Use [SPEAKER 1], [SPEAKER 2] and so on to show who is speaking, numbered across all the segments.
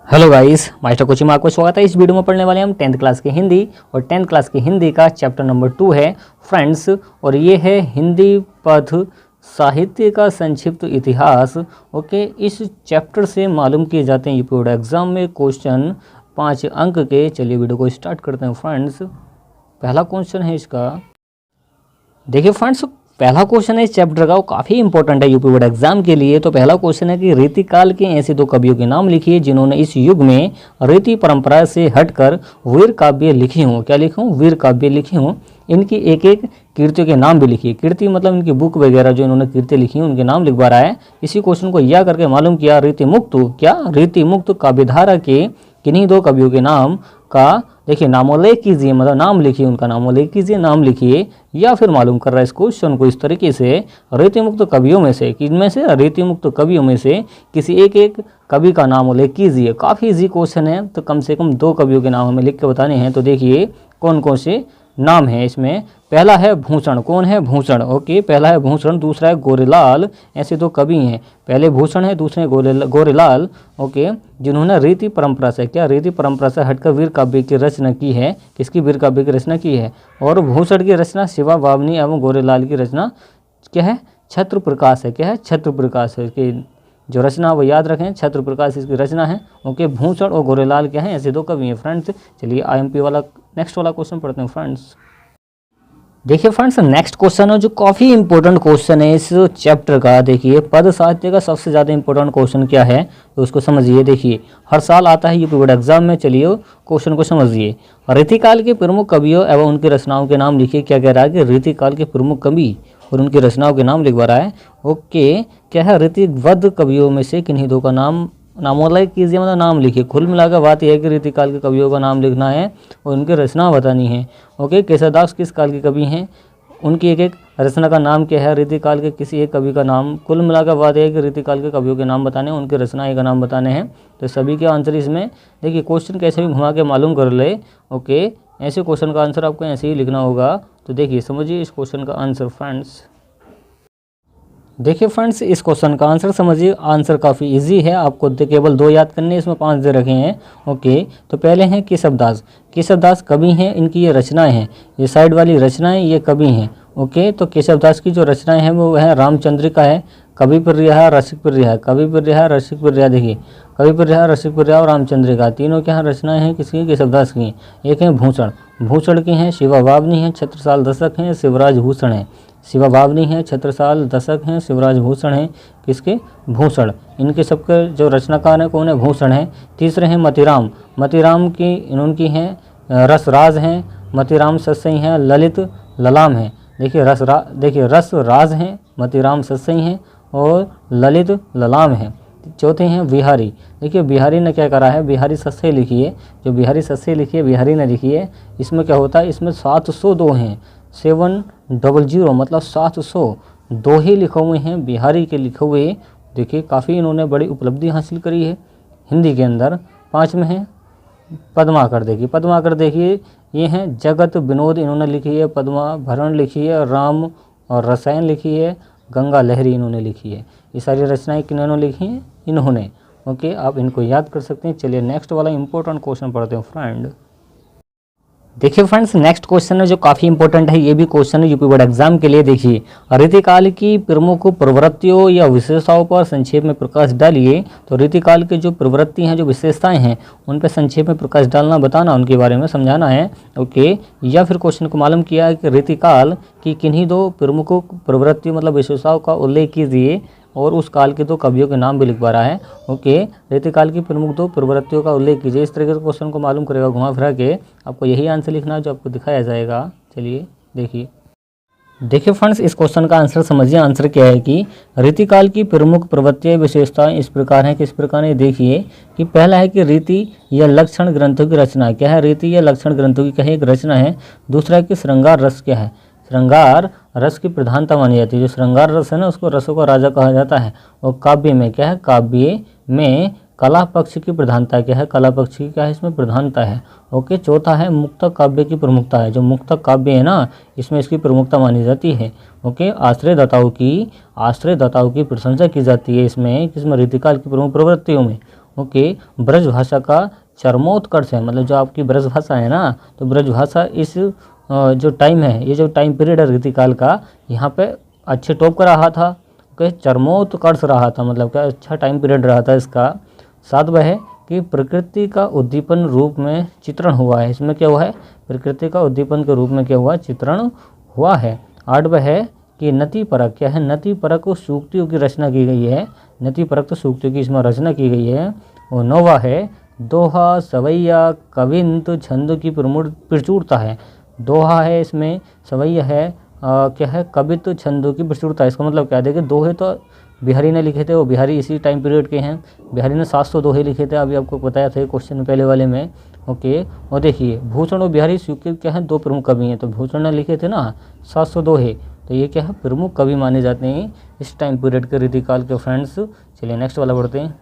[SPEAKER 1] Hello guys, master coaching में आपको स्वागत है। इस वीडियो में पढ़ने वाले हम 10th क्लास की हिंदी और 10th क्लास की हिंदी का चैप्टर नंबर 2 है फ्रेंड्स, और ये है हिंदी पद्य साहित्य का संक्षिप्त इतिहास। ओके, इस चैप्टर से मालूम किए जाते हैं यूपी बोर्ड एग्जाम में क्वेश्चन 5 अंक के। चलिए वीडियो को स्टार्ट करते हैं फ्रेंड्स। पहला क्वेश्चन है इसका, देखिए फ्रेंड्स, पहला क्वेश्चन है इस चैप्टर का, वो काफ़ी इंपॉर्टेंट है यूपी बोर्ड एग्जाम के लिए। तो पहला क्वेश्चन है कि रीतिकाल के ऐसे दो कवियों के नाम लिखिए जिन्होंने इस युग में रीति परंपरा से हटकर वीर काव्य लिखे हों। क्या लिखे हों? वीर काव्य लिखे हों। इनकी एक एक कीर्तियों के नाम भी लिखिए। कीर्ति मतलब इनकी बुक वगैरह जो इन्होंने कीर्ति लिखी है उनके नाम लिखवा रहा है। इसी क्वेश्चन को यह करके मालूम किया रीति मुक्त काव्यधारा के किन्हीं दो कवियों के नाम का देखिए नामोल्लेख कीजिए, मतलब नाम लिखिए, उनका नामोल्लेख कीजिए, नाम लिखिए। या फिर मालूम कर रहा है इस क्वेश्चन को इस तरीके से, रीतिमुक्त कवियों में से, किनमें से? रीतिमुक्त कवियों में से किसी एक एक कवि का नाम उल्लेख कीजिए। काफ़ी इजी क्वेश्चन है, तो कम से कम दो कवियों के नाम हमें लिख के बताने हैं। तो देखिए कौन कौन से नाम है इसमें। पहला है भूषण। कौन है? भूषण। ओके, पहला है भूषण, दूसरा है गोरेलाल। ऐसे दो कवि हैं, पहले भूषण है, दूसरे गोरेलाल। ओके, जिन्होंने रीति परंपरा से रीति परंपरा से हटकर वीर काव्य की रचना की है। किसकी वीर काव्य की रचना की है? और भूषण की रचना शिवा बावनी एवं गोरेलाल की रचना क्या है? छत्र प्रकाश है। क्या है? छत्र प्रकाश है। इसकी जो रचना वो याद रखें, छत्र प्रकाश इसकी रचना है। ओके, भूषण और गोरेलाल क्या है? ऐसे दो कवि हैं फ्रेंड्स। चलिए आईएमपी वाला नेक्स्ट वाला क्वेश्चन पढ़ते हैं फ्रेंड्स। देखिए फ्रेंड्स, नेक्स्ट क्वेश्चन है जो काफ़ी इंपॉर्टेंट क्वेश्चन है इस चैप्टर का। देखिए पद साहित्य का सबसे ज़्यादा इंपॉर्टेंट क्वेश्चन क्या है तो उसको समझिए। देखिए हर साल आता है यूपी बोर्ड एग्जाम में। चलिए क्वेश्चन को समझिए। रीतिकाल के प्रमुख कवियों एवं उनकी रचनाओं के नाम लिखिए। क्या कह रहा है कि रीतिकाल के प्रमुख कवि और उनकी रचनाओं के नाम लिखवा रहा है। ओके, क्या है? रीतिबद्ध कवियों में से किन्हीं दो का नामोल्लेख कीजिए, मतलब नाम लिखिए। कुल मिलाकर बात यह है कि रीतिकाल के कवियों का नाम लिखना है और उनकी रचना बतानी है। ओके, केशवदास किस काल के कवि हैं? उनकी एक एक रचना का नाम क्या है? रीतिकाल के किसी एक कवि का नाम। कुल मिलाकर बात यह है कि रीतिकाल के कवियों के नाम बताने हैं, उनकी रचना का नाम बताने हैं। तो सभी के आंसर इसमें देखिए, क्वेश्चन कैसे भी घुमा के मालूम कर ले। ओके, ऐसे क्वेश्चन का आंसर आपको ऐसे ही लिखना होगा। तो देखिए समझिए इस क्वेश्चन का आंसर फ्रेंड्स। देखिए फ्रेंड्स, इस क्वेश्चन का आंसर समझिए। आंसर काफ़ी इजी है, आपको केवल दो याद करने, इसमें 5 दे रखे हैं। ओके, तो पहले हैं केशवदास। केशवदास कवि हैं, इनकी ये रचनाएं हैं, ये साइड वाली रचनाएं ये कवि हैं। ओके, तो केशवदास की जो रचनाएं हैं वो है रामचंद्रिका है, कवि प्रिया है, रसिक प्रिया है, कवि प्रिया है, रसिक प्रिया। देखिए कवि प्रिया, रसिक प्रिया और रामचंद्रिका, तीनों क्या है? रचनाएं हैं किसकी? केशवदास की। एक है भूषण, भूषण की हैं शिवा बावनी है, छत्रसाल दशक हैं, शिवराज भूषण है। शिवा बावनी है, छत्रसाल दशक हैं, शिवराज भूषण हैं। किसके? भूषण। इनके सबके जो रचनाकार हैं कौन है? भूषण है। तीसरे हैं मतीराम। मतीराम की इनकी हैं रसराज हैं, मतीराम सस्सई हैं, ललित ललाम हैं। देखिए रस राज हैं, मतीराम सस्सई हैं और ललित ललाम हैं। चौथे हैं बिहारी। देखिए बिहारी ने क्या करा है? बिहारी सस्सई लिखी है। जो बिहारी सस्सई लिखी है, बिहारी ने लिखी है। इसमें क्या होता है? इसमें 702 हैं, 700 मतलब 700 दोहे लिखे हुए हैं बिहारी के लिखे हुए। देखिए काफ़ी इन्होंने बड़ी उपलब्धि हासिल करी है हिंदी के अंदर। 5 में है पद्माकर। देखिए पद्माकर, देखिए ये हैं जगत विनोद, इन्होंने लिखी है। पद्माभरण लिखी है, राम और रसायन लिखी है, गंगा लहरी इन्होंने लिखी है। ये सारी रचनाएं किन्होंने लिखी हैं? इन्होंने। ओके, आप इनको याद कर सकते हैं। चलिए नेक्स्ट वाला इंपॉर्टेंट क्वेश्चन पढ़ते हैं फ्रेंड। देखिए फ्रेंड्स, नेक्स्ट क्वेश्चन है जो काफ़ी इंपॉर्टेंट है, ये भी क्वेश्चन है यूपी बोर्ड एग्जाम के लिए। देखिए रीतिकाल की प्रमुख प्रवृत्तियों या विशेषताओं पर संक्षेप में प्रकाश डालिए। तो रीतिकाल की जो प्रवृत्ति हैं, जो विशेषताएं हैं, उन पर संक्षेप में प्रकाश डालना, बताना, उनके बारे में समझाना है। ओके, या फिर क्वेश्चन को मालूम किया है कि रीतिकाल की किन्हीं दो प्रमुख प्रवृत्तियों मतलब विशेषताओं का उल्लेख कीजिए और उस काल के दो कवियों के नाम भी लिखवा रहा है। ओके, रीतिकाल की प्रमुख दो प्रवृत्तियों का उल्लेख कीजिए। इस तरीके से क्वेश्चन को मालूम करेगा घुमा फिरा के। आपको यही आंसर लिखना है जो आपको दिखाया जाएगा। चलिए देखिए फ्रेंड्स, इस क्वेश्चन का आंसर समझिए। आंसर क्या है कि रीतिकाल की प्रमुख प्रवृत्तियाँ विशेषताएं इस प्रकार हैं। किस प्रकार है? देखिए कि पहला है कि रीति या लक्षण ग्रंथों की रचना। क्या है? रीति या लक्षण ग्रंथों की क्या है? एक रचना है। दूसरा है कि श्रृंगार रस। क्या है? श्रृंगार रस की प्रधानता मानी जाती है। जो श्रृंगार रस है ना, उसको रसों का राजा कहा जाता है। और काव्य में क्या है? काव्य में कला पक्ष की प्रधानता। क्या है? कला पक्ष की क्या है? इसमें प्रधानता है। ओके, चौथा है मुक्तक काव्य की प्रमुखता है। जो मुक्तक काव्य है ना, इसमें इसकी प्रमुखता मानी जाती है। ओके, आश्रयदाताओं की प्रशंसा की जाती है इसमें, किसमें? रीतिकाल की प्रमुख प्रवृत्तियों में। ओके, ब्रज भाषा का चरमोत्कर्ष है, मतलब जो आपकी ब्रज भाषा है ना, तो ब्रज भाषा इस जो टाइम है, ये जो टाइम पीरियड है रीतिकाल का, यहाँ पे अच्छे टॉप कर रहा था। ओके, चरमोत्कर्ष रहा था, मतलब क्या अच्छा टाइम पीरियड रहा था इसका। सातवां है कि प्रकृति का उद्दीपन रूप में चित्रण हुआ है, इसमें क्या हुआ है, प्रकृति का उद्दीपन के रूप में क्या हुआ, चित्रण हुआ है। आठवां है कि नति परक, क्या है, नति परक सूक्तियों की रचना की गई है, नति परक तो सूक्तियों की इसमें रचना की गई है। और नौवां है दोहा, सवैया, कविंत, छंद की प्रचुरता है। दोहा है, इसमें सवैया है, क्या है, कवित्व, छंदों की प्रचुरता है। इसका मतलब क्या है, देखिए दोहे तो बिहारी ने लिखे थे, वो बिहारी इसी टाइम पीरियड के हैं। बिहारी ने 700 दोहे लिखे थे, अभी आपको बताया था क्वेश्चन पहले वाले में। ओके, और देखिए भूषण और बिहारी के क्या है, दो प्रमुख कवि हैं। तो भूषण ने लिखे थे ना 700 दोहे, तो ये क्या है, प्रमुख कवि माने जाते हैं इस टाइम पीरियड के रीतिकाल के फ्रेंड्स। चलिए नेक्स्ट वाला बढ़ते हैं।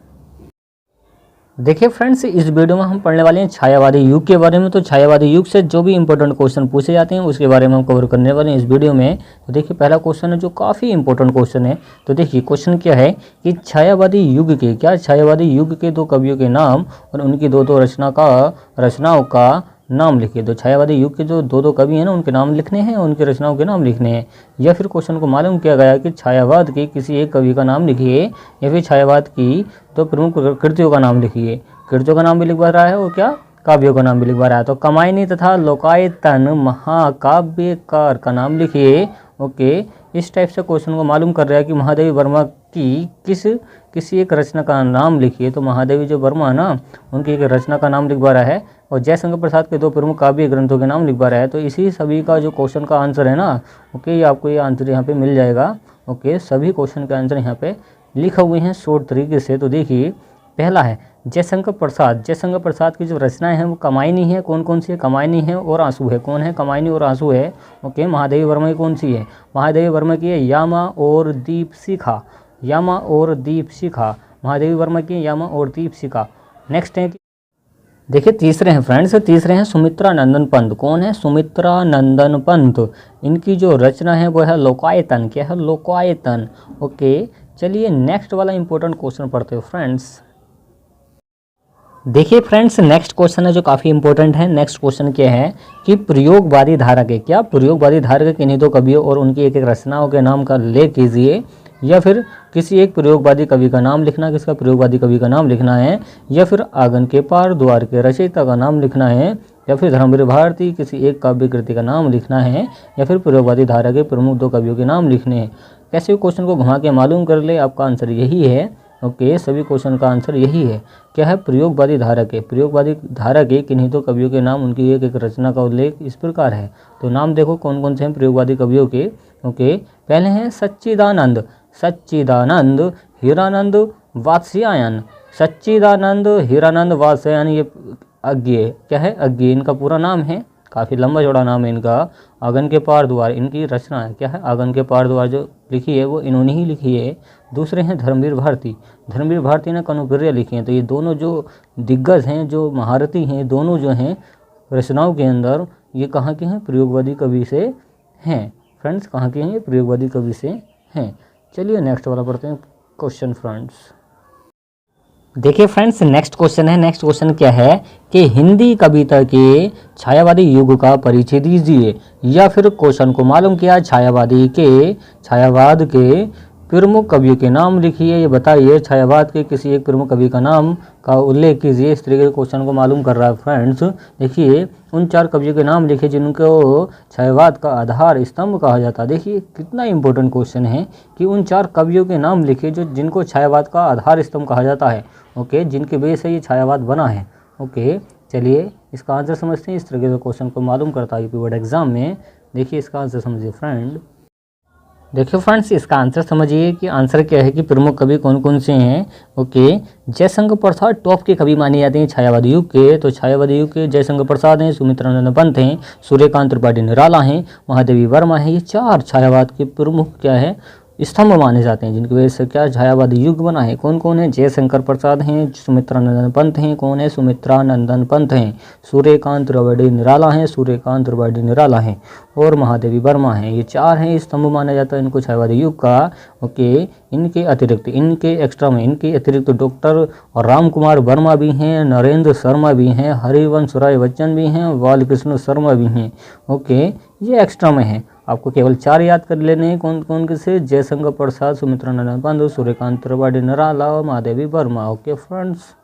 [SPEAKER 1] देखिए फ्रेंड्स, इस वीडियो में हम पढ़ने वाले हैं छायावादी युग के बारे में। तो छायावादी युग से जो भी इंपॉर्टेंट क्वेश्चन पूछे जाते हैं उसके बारे में हम कवर करने वाले हैं इस वीडियो में। तो देखिए पहला क्वेश्चन है जो काफ़ी इंपॉर्टेंट क्वेश्चन है। तो देखिए क्वेश्चन क्या है कि छायावादी युग के, क्या छायावादी युग के दो कवियों के नाम और उनकी दो रचनाओं का नाम लिखिए। तो छायावादी युग के जो दो कवि हैं ना, उनके नाम लिखने हैं, उनकी रचनाओं के नाम लिखने हैं। या फिर क्वेश्चन को मालूम किया गया कि छायावाद के किसी एक कवि का नाम लिखिए, या फिर छायावाद की दो प्रमुख कृतियों का नाम लिखिए। कृतियों का नाम भी लिखवा रहा है और क्या, काव्यों का नाम भी लिखवा रहा है। तो कमायनी तथा लोकायतन महाकाव्यकार का नाम लिखिए। ओके, इस टाइप से क्वेश्चन को मालूम कर रहा है कि महादेवी वर्मा की किसी एक रचना का नाम लिखिए। तो महादेवी जो वर्मा है ना, उनकी एक रचना का नाम लिखवा रहा है, और जयशंकर प्रसाद के दो प्रमुख काव्य ग्रंथों के नाम लिखवा रहा है। तो इसी सभी का जो क्वेश्चन का आंसर है ना, ओके, ये आपको ये आंसर यहाँ पे मिल जाएगा। ओके, सभी क्वेश्चन के आंसर यहाँ पे लिखे हुए हैं शॉर्ट तरीके से। तो देखिए पहला है जयशंकर प्रसाद। जयशंकर प्रसाद की जो रचनाएं हैं वो कमायनी है। कौन कौन सी है, कमायनी है और आंसू है। कौन है, कमायनी और आंसू है। ओके, महादेवी वर्मा की कौन सी है, महादेवी वर्मा की है यामा और दीपशिखा। यामा और दीपशिखा, महादेवी वर्मा की यामा और दीपशिखा। नेक्स्ट है, देखिए तीसरे हैं फ्रेंड्स, तीसरे हैं सुमित्रा नंदन पंत। कौन है, सुमित्रा नंदन पंत। इनकी जो रचना है वो है लोकायतन। क्या है, लोकायतन। ओके, चलिए नेक्स्ट वाला इंपॉर्टेंट क्वेश्चन पढ़ते हो फ्रेंड्स। देखिए फ्रेंड्स, नेक्स्ट क्वेश्चन है जो काफ़ी इंपॉर्टेंट है। नेक्स्ट क्वेश्चन क्या है कि प्रयोगवादी धारा के, क्या प्रयोगवादी धारा के किन्हीं दो कवियों और उनकी एक एक रचनाओं के नाम का उल्लेख कीजिए। या फिर किसी एक प्रयोगवादी कवि का नाम लिखना, किसका, प्रयोगवादी कवि का नाम लिखना है। या फिर आंगन के पार द्वार के रचयिता का नाम लिखना है। या फिर धर्मवीर भारती किसी एक काव्य कृति का नाम लिखना है। या फिर प्रयोगवादी धारा के प्रमुख दो कवियों के नाम लिखने हैं। कैसे क्वेश्चन को घुमा के मालूम कर ले, आपका आंसर यही है। ओके, सभी क्वेश्चन का आंसर यही है। क्या है, प्रयोगवादी धारा के किन्हीं दो कवियों के नाम, उनकी एक एक रचना का उल्लेख इस प्रकार है। तो नाम देखो कौन कौन से हैं प्रयोगवादी कवियों के। ओके, पहले हैं सच्चिदानंद, हीरानंद, वात्स्यायन। सच्चिदानंद, हीरानंद, वात्स्यायन, ये अज्ञेय, क्या है, अज्ञेय इनका पूरा नाम है, काफ़ी लंबा चौड़ा नाम है इनका। आंगन के पार द्वार इनकी रचना है। क्या है, आंगन के पार द्वार जो लिखी है वो इन्होंने ही लिखी है। दूसरे हैं धर्मवीर भारती ने कनुप्रिया लिखी है। तो ये दोनों जो दिग्गज हैं, जो महारथी हैं, दोनों जो हैं रचनाओं के अंदर, ये कहाँ के हैं, प्रयोगवादी कवि से हैं फ्रेंड्स। कहाँ के हैं, ये प्रयोगवादी कवि से हैं। चलिए नेक्स्ट वाला पढ़ते हैं क्वेश्चन फ्रेंड्स। देखिए फ्रेंड्स, नेक्स्ट क्वेश्चन है। नेक्स्ट क्वेश्चन क्या है कि हिंदी कविता के छायावादी युग का परिचय दीजिए। या फिर क्वेश्चन को मालूम किया छायावाद के प्रमुख कवियों के नाम लिखिए। ये बताइए छायावाद के किसी एक प्रमुख कवि का नाम का उल्लेख कीजिए। इस तरीके के क्वेश्चन को मालूम कर रहा है फ्रेंड्स। देखिए उन चार कवियों के नाम लिखिए जिनको छायावाद का आधार स्तंभ कहा जाता है। देखिए कितना इंपॉर्टेंट क्वेश्चन है कि उन चार कवियों के नाम लिखिए जिनको छायावाद का आधार स्तंभ कहा जाता है। ओके, जिनके वजह से ये छायावाद बना है। ओके, चलिए इसका आंसर समझते हैं। इस तरीके के क्वेश्चन को मालूम करता है यूपी बोर्ड एग्जाम में। देखिए इसका आंसर समझिए फ्रेंड। देखिए फ्रेंड्स, इसका आंसर समझिए कि आंसर क्या है कि प्रमुख कवि कौन कौन से हैं। ओके, जयशंकर प्रसाद टॉप के कवि माने जाते हैं छायावादी युग के। तो छायावादी युग के जयशंकर प्रसाद हैं, सुमित्रा नंदन पंत हैं, सूर्यकांत त्रिपाठी निराला हैं, महादेवी वर्मा हैं। ये चार छायावाद के प्रमुख क्या है, स्तंभ माने जाते हैं, जिनकी वजह से क्या छायावादी युग बना है। कौन कौन है? जयशंकर प्रसाद हैं, सुमित्रानंदन पंत हैं। कौन है? सुमित्रानंदन पंत हैं। सूर्यकांत त्रिवेदी निराला हैं, सूर्यकांत त्रिवेदी निराला हैं, और महादेवी वर्मा हैं। ये 4 हैं स्तंभ माना जाता है इनको छायावादी युग का। ओके, इनके अतिरिक्त, इनके एक्स्ट्रा में, इनके अतिरिक्त डॉक्टर राम कुमार वर्मा भी हैं, नरेंद्र शर्मा भी हैं, हरिवंश राय बच्चन भी हैं, बालकृष्ण शर्मा भी हैं। ओके, ये एक्स्ट्रा में है। आपको केवल 4 याद कर लेने हैं। कौन कौन के से? जयशंकर प्रसाद, सुमित्रानंदन पंत, सूर्यकांत त्रिवेदी निराला, महादेवी वर्मा। ओके फ्रेंड्स,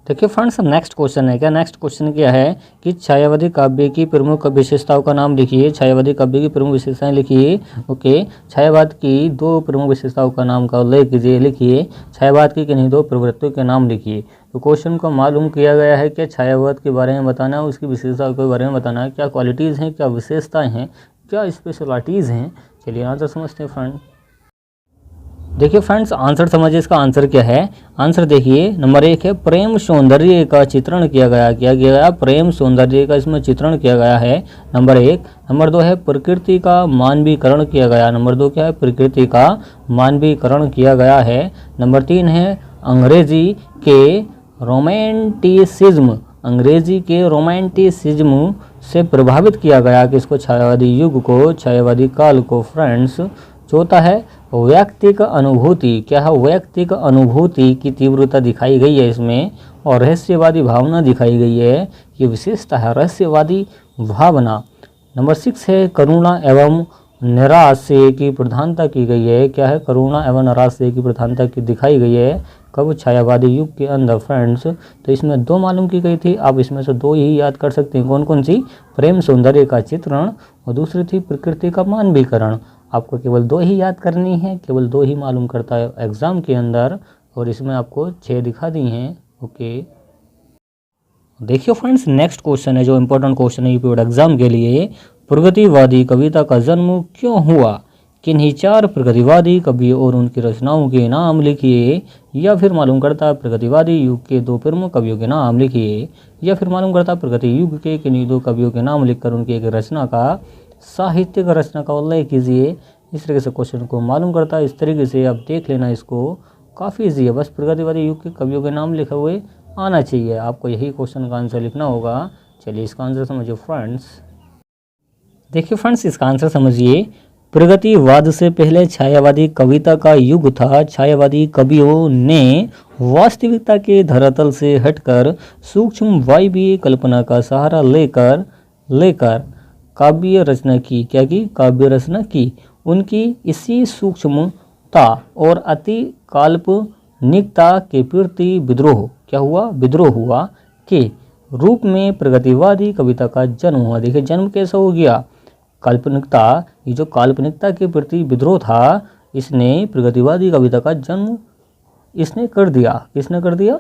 [SPEAKER 1] देखिए फ्रेंड्स, नेक्स्ट क्वेश्चन है। क्या नेक्स्ट क्वेश्चन क्या है कि छायावादी काव्य की प्रमुख विशेषताओं का नाम लिखिए। छायावादी काव्य की प्रमुख विशेषताएं लिखिए। ओके, छायावाद की 2 प्रमुख विशेषताओं का नाम का उल्लेख कीजिए। लिखिए, छायावाद की किन्हीं 2 प्रवृत्तियों के नाम लिखिए। तो क्वेश्चन को मालूम किया गया है कि छायावाद के बारे में बताना, उसकी विशेषताओं के बारे में बताना, क्या क्वालिटीज़ हैं, क्या विशेषताएँ हैं, क्या स्पेशलिटीज़ हैं। चलिए आंसर समझते हैं फ्रेंड। देखिए फ्रेंड्स, आंसर समझिए। इसका आंसर क्या है? आंसर देखिए, नंबर 1 है प्रेम सौंदर्य का चित्रण किया गया। क्या किया गया? प्रेम सौंदर्य का इसमें चित्रण किया गया है, नंबर 1। नंबर 2 है प्रकृति का मानवीकरण किया गया। नंबर 2 क्या है? प्रकृति का मानवीकरण किया गया है। नंबर 3 है अंग्रेजी के रोमांटिसिज्म, अंग्रेजी के रोमांटिसिज्म से प्रभावित किया गया कि इसको छायावादी युग को, छायावादी काल को फ्रेंड्स। चौथा है वैयक्तिक अनुभूति। क्या है? वैयक्तिक अनुभूति की तीव्रता दिखाई गई है इसमें, और रहस्यवादी भावना दिखाई गई है। ये विशेषता है, रहस्यवादी भावना। नंबर 6 है करुणा एवं निराशय की प्रधानता की गई है। क्या है? करुणा एवं निराशय की प्रधानता की दिखाई गई है। कब? छायावादी युग के अंदर फ्रेंड्स। तो इसमें 2 मालूम की गई थी, आप इसमें से 2 ही याद कर सकते हैं। कौन कौन सी? प्रेम सौंदर्य का चित्रण, और दूसरी थी प्रकृति का मानवीकरण। आपको केवल 2 ही याद करनी है, केवल 2 ही मालूम करता है एग्जाम के अंदर, और इसमें आपको 6 दिखा दी हैं। ओके, देखिए फ्रेंड्स, नेक्स्ट क्वेश्चन है जो इंपॉर्टेंट क्वेश्चन है यूपी बोर्ड एग्जाम के लिए। प्रगतिवादी कविता का जन्म क्यों हुआ? किन्हीं 4 प्रगतिवादी कवियों और उनकी रचनाओं के नाम लिखिए। या फिर मालूम करता प्रगतिवादी युग के 2 प्रमुख कवियों के नाम लिखिए। या फिर मालूम करता प्रगति युग के किन्हीं 2 कवियों के नाम लिखकर उनकी एक रचना का, साहित्यिक रचना का उल्लेख कीजिए। इस तरीके से क्वेश्चन को मालूम करता है। इस तरीके से आप देख लेना, इसको काफ़ी ईजी है। बस प्रगतिवादी युग के कवियों के नाम लिखे हुए आना चाहिए, आपको यही क्वेश्चन का आंसर लिखना होगा। चलिए इसका आंसर समझिए फ्रेंड्स। देखिए फ्रेंड्स, इसका आंसर समझिए। प्रगतिवाद से पहले छायावादी कविता का युग था। छायावादी कवियों ने वास्तविकता के धरातल से हटकर सूक्ष्म वायवीय कल्पना का सहारा लेकर काव्य रचना की। क्या की? काव्य रचना की। उनकी इसी सूक्ष्मता और अति काल्पनिकता के प्रति विद्रोह, क्या हुआ? विद्रोह हुआ के रूप में प्रगतिवादी कविता का जन्म हुआ। देखिए जन्म कैसा हो गया? काल्पनिकता, ये जो काल्पनिकता के प्रति विद्रोह था, इसने प्रगतिवादी कविता का जन्म इसने कर दिया। किसने कर दिया?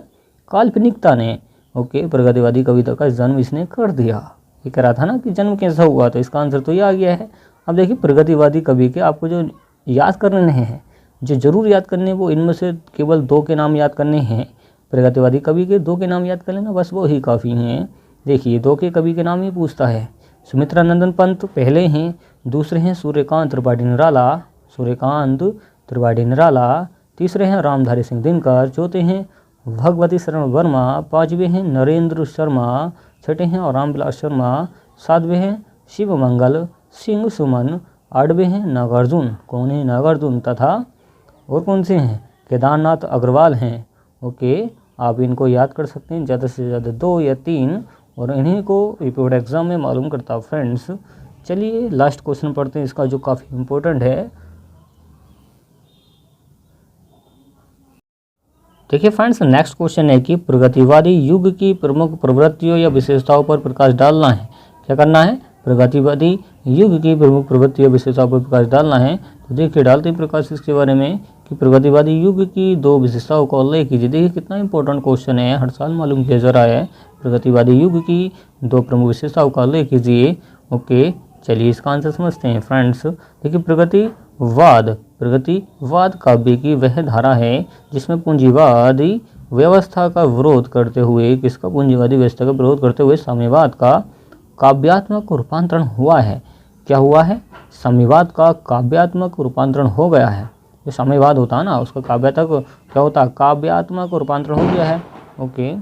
[SPEAKER 1] काल्पनिकता ने। ओके, प्रगतिवादी कविता का जन्म इसने कर दिया। ये कह रहा था ना कि जन्म कैसा हुआ, तो इसका आंसर तो ये आ गया है। अब देखिए प्रगतिवादी कवि के आपको जो याद करने हैं, जो जरूर याद करने हैं, वो इनमें से केवल 2 के नाम याद करने हैं। प्रगतिवादी कवि के 2 के नाम याद कर लेना, बस वो ही काफ़ी हैं। देखिए 2 के कवि के नाम ही पूछता है। सुमित्रानंदन पंत पहले हैं, दूसरे हैं सूर्यकांत त्रिवेदी निराला, सूर्यकांत त्रिवेदी निराला। तीसरे हैं रामधारी सिंह दिनकर, चौथे हैं भगवती शरण वर्मा, 5वें हैं नरेंद्र शर्मा, 6ठे हैं रामविलास शर्मा, 7वें हैं शिवमंगल सिंह सुमन, 8वें हैं नागार्जुन। कौन है? नागार्जुन। तथा और कौन से हैं? केदारनाथ अग्रवाल हैं। ओके, आप इनको याद कर सकते हैं, ज़्यादा से ज़्यादा 2 या 3, और इन्हीं को रिपोर्ट एग्जाम में मालूम करता फ्रेंड्स। चलिए लास्ट क्वेश्चन पढ़ते हैं, इसका जो काफ़ी इम्पोर्टेंट है। देखिए फ्रेंड्स, नेक्स्ट क्वेश्चन है कि प्रगतिवादी युग की प्रमुख प्रवृत्तियों या विशेषताओं पर प्रकाश डालना है। क्या करना है? प्रगतिवादी युग की प्रमुख प्रवृत्तियों या विशेषताओं पर प्रकाश डालना है। तो देखिए डालते हैं प्रकाश इसके बारे में कि प्रगतिवादी युग की 2 विशेषताओं का उल्लेख कीजिए। देखिए कितना इंपॉर्टेंट क्वेश्चन है, हर साल मालूम किया जा रहा है। प्रगतिवादी युग की 2 प्रमुख विशेषताओं का उल्लेख कीजिए। ओके, चलिए इसका आंसर समझते हैं फ्रेंड्स। देखिए प्रगतिवाद काव्य की वह धारा है जिसमें पूंजीवादी व्यवस्था का विरोध करते हुए, पूंजीवादी व्यवस्था का विरोध करते हुए साम्यवाद का काव्यात्मक रूपांतरण हुआ है। क्या हुआ है, साम्यवाद का काव्यात्मक रूपांतरण हो गया है। जो साम्यवाद होता है ना उसका काव्यात्मक क्या होता है, काव्यात्मक रूपांतरण हो गया है। ओके।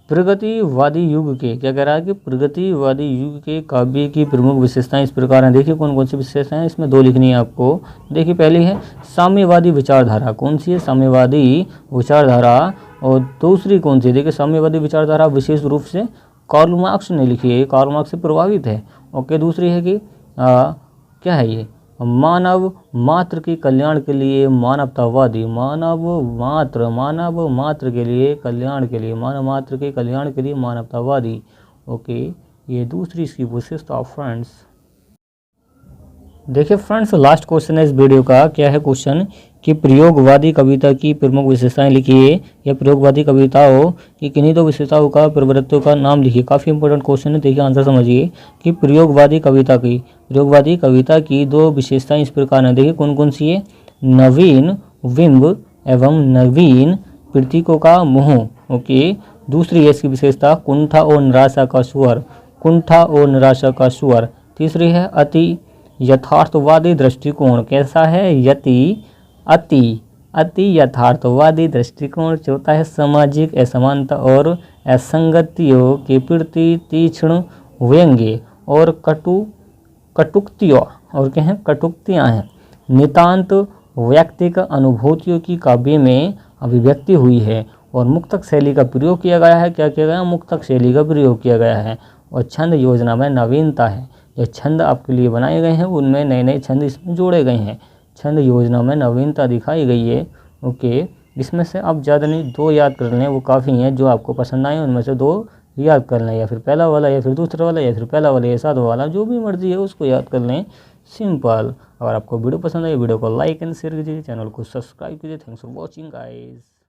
[SPEAKER 1] प्रगतिवादी युग के, क्या कह रहा है कि प्रगतिवादी युग के काव्य की प्रमुख विशेषताएं इस प्रकार हैं। देखिए कौन कौन सी विशेषताएं हैं, इसमें 2 लिखनी है आपको। देखिए पहली है साम्यवादी विचारधारा, कौन सी है, साम्यवादी विचारधारा। और दूसरी कौन सी, देखिए साम्यवादी विचारधारा विशेष रूप से कार्ल मार्क्स ने लिखी है, कार्ल मार्क्स से प्रभावित है। ओके। दूसरी है कि क्या है ये, मानव मात्र के कल्याण के लिए मानवतावादी, मानव मात्र के लिए कल्याण के लिए, मानव मात्र के कल्याण के लिए मानवतावादी। ओके, ये दूसरी इसकी विशेषता फ्रेंड्स। देखिए फ्रेंड्स लास्ट क्वेश्चन है इस वीडियो का, क्या है क्वेश्चन कि प्रयोगवादी कविता की प्रमुख विशेषताएं लिखिए, या प्रयोगवादी कविताओं की किन्हीं दो विशेषताओं का प्रवृत्तियों का नाम लिखिए। काफ़ी इंपॉर्टेंट क्वेश्चन है, देखिए आंसर समझिए कि प्रयोगवादी कविता की 2 विशेषताएं इस प्रकार हैं। देखिए कौन कौन सी है, नवीन बिंब एवं नवीन प्रतीकों का मोह। ओके। दूसरी है इसकी विशेषता कुंठा और निराशा का स्वर, कुंठा और निराशा का स्वर। तीसरी है अति यथार्थवादी दृष्टिकोण, कैसा है, अति यथार्थवादी दृष्टिकोण। चौथा है सामाजिक असमानता और असंगतियों के प्रति तीक्ष्ण व्यंग्य और कटुक्तियाँ, और क्या है, कटुक्तियाँ हैं। नितांत व्यक्तिगत अनुभूतियों की काव्य में अभिव्यक्ति हुई है, और मुक्तक शैली का प्रयोग किया गया है। क्या किया गया, मुक्तक शैली का प्रयोग किया गया है। और छंद योजना में नवीनता है, जो छंद आपके लिए बनाए गए हैं उनमें नए नए छंद इसमें जोड़े गए हैं। छंद योजना में नवीनता दिखाई गई है। ओके। इसमें से आप ज़्यादा नहीं 2 याद कर लें, वो काफ़ी हैं। जो आपको पसंद आए उनमें से 2 याद कर लें, या फिर पहला वाला, या फिर दूसरा वाला, या फिर पहला वाला, या सातवां वाला, जो भी मर्जी है उसको याद कर लें, सिंपल। अगर आपको वीडियो पसंद आए वीडियो को लाइक एंड शेयर कीजिए, चैनल को सब्सक्राइब कीजिए। Thanks for watching guys.